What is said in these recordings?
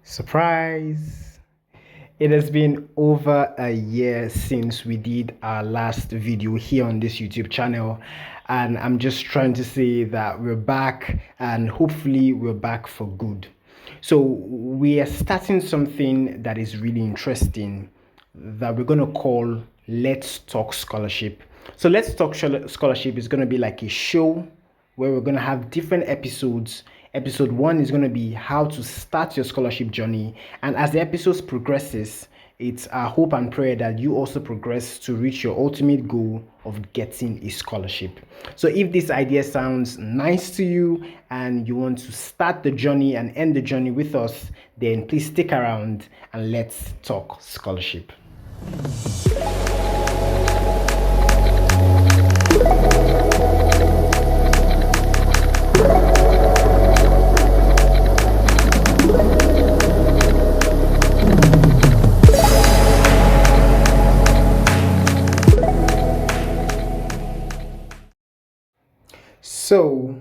Surprise! It has been over a year since we did our last video here on this YouTube channel, and I'm just trying to say that we're back and hopefully we're back for good. So, we are starting something that is really interesting that we're going to call Let's Talk Scholarship. So, Let's Talk Scholarship is going to be like a show where we're going to have different episodes. Episode 1 is going to be how to start your scholarship journey, and as the episodes progresses, it's our hope and prayer that you also progress to reach your ultimate goal of getting a scholarship. So if this idea sounds nice to you and you want to start the journey and end the journey with us, then please stick around and let's talk scholarship. So,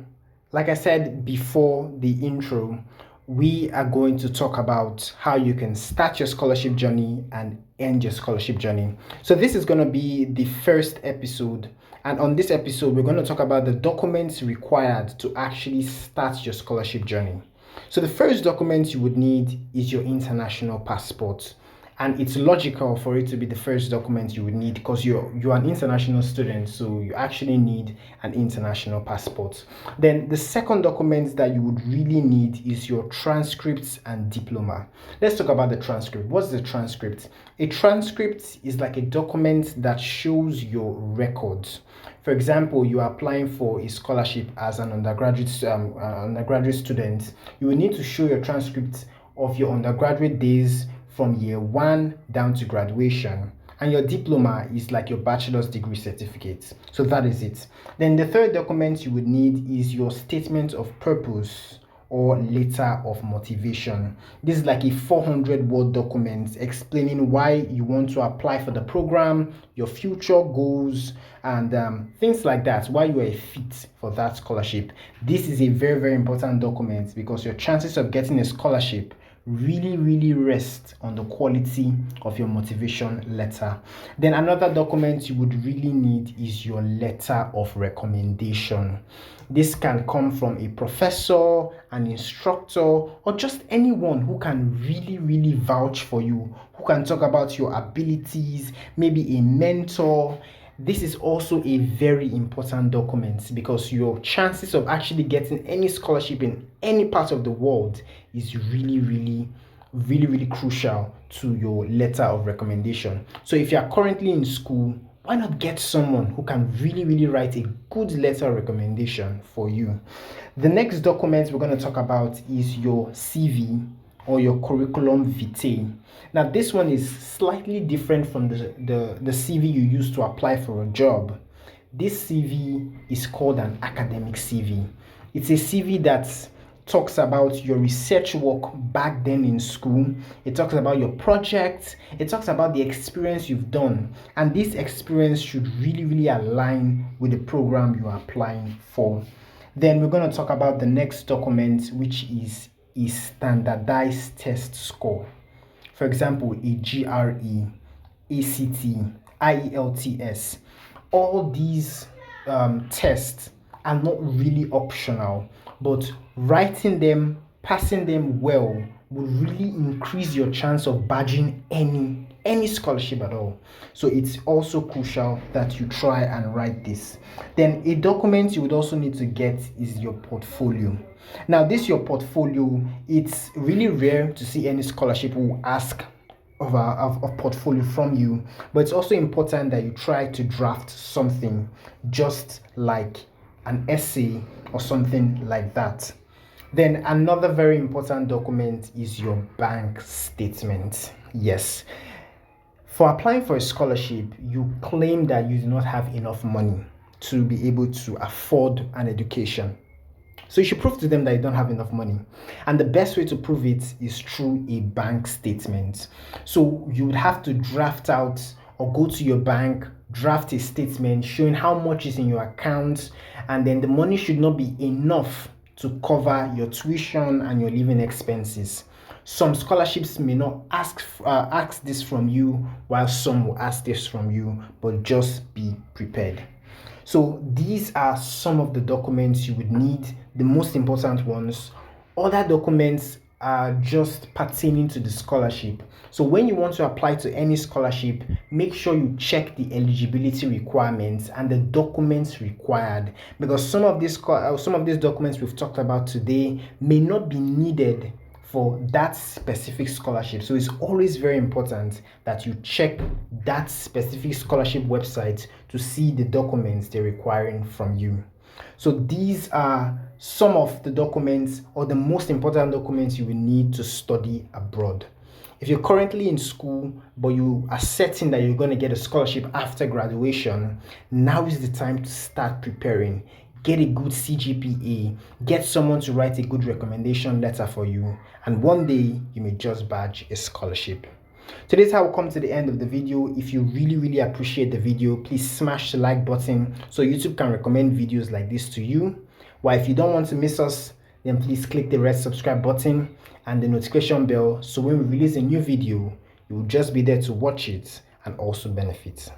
like I said before the intro, we are going to talk about how you can start your scholarship journey and end your scholarship journey. So, this is going to be the first episode. And on this episode, we're going to talk about the documents required to actually start your scholarship journey. So, the first document you would need is your international passport, and it's logical for it to be the first document you would need because you're an international student, so you actually need an international passport. Then the second document that you would really need is your transcripts and diploma. Let's talk about the transcript. What's the transcript? A transcript is like a document that shows your records. For example, you are applying for a scholarship as an undergraduate student. You will need to show your transcript of your undergraduate days from year 1 down to graduation, and your diploma is like your bachelor's degree certificate. So that is it. Then the third document you would need is your statement of purpose or letter of motivation. This is like a 400-word document explaining why you want to apply for the program, your future goals, and things like that, why you are a fit for that scholarship. This is a very, very important document because your chances of getting a scholarship really rest on the quality of your motivation letter. Then another document you would really need is your letter of recommendation. This can come from a professor, an instructor, or just anyone who can really vouch for you, who can talk about your abilities, maybe a mentor. This is also a very important document because your chances of actually getting any scholarship in any part of the world is really crucial to your letter of recommendation. So if you are currently in school, why not get someone who can really write a good letter of recommendation for you? The next document we're going to talk about is your CV or your curriculum vitae. Now this one is slightly different from the CV you use to apply for a job. This CV is called an academic CV. It's a CV that talks about your research work back then in school. It talks about your projects. It talks about the experience you've done. And this experience should really align with the program you are applying for. Then we're going to talk about the next document, which is a standardized test score. For example, a GRE, ACT, IELTS. All these tests are not really optional, but writing them, passing them well will really increase your chance of badging any scholarship at all. So it's also crucial that you try and write this. Then a document you would also need to get is your portfolio. Now this your portfolio, it's really rare to see any scholarship who will ask of portfolio from you, but it's also important that you try to draft something just like an essay or something like that. Then another very important document is your bank statement. Yes, for applying for a scholarship, you claim that you do not have enough money to be able to afford an education. So you should prove to them that you don't have enough money. And the best way to prove it is through a bank statement. So you would have to draft out or go to your bank, draft a statement showing how much is in your account, and then the money should not be enough to cover your tuition and your living expenses. Some scholarships may not ask this from you, while some will ask this from you, but just be prepared. So these are some of the documents you would need, the most important ones. Other documents are just pertaining to the scholarship. So when you want to apply to any scholarship, make sure you check the eligibility requirements and the documents required, because some of these documents we've talked about today may not be needed for that specific scholarship. So it's always very important that you check that specific scholarship website to see the documents they're requiring from you. So these are some of the documents, or the most important documents, you will need to study abroad. If you're currently in school but you are certain that you're going to get a scholarship after graduation, now is the time to start preparing. Get a good CGPA, get someone to write a good recommendation letter for you, and one day you may just badge a scholarship. So this is how we come to the end of the video. If you really appreciate the video, please smash the like button so YouTube can recommend videos like this to you. While if you don't want to miss us, then please click the red subscribe button and the notification bell, so when we release a new video, you will just be there to watch it and also benefit.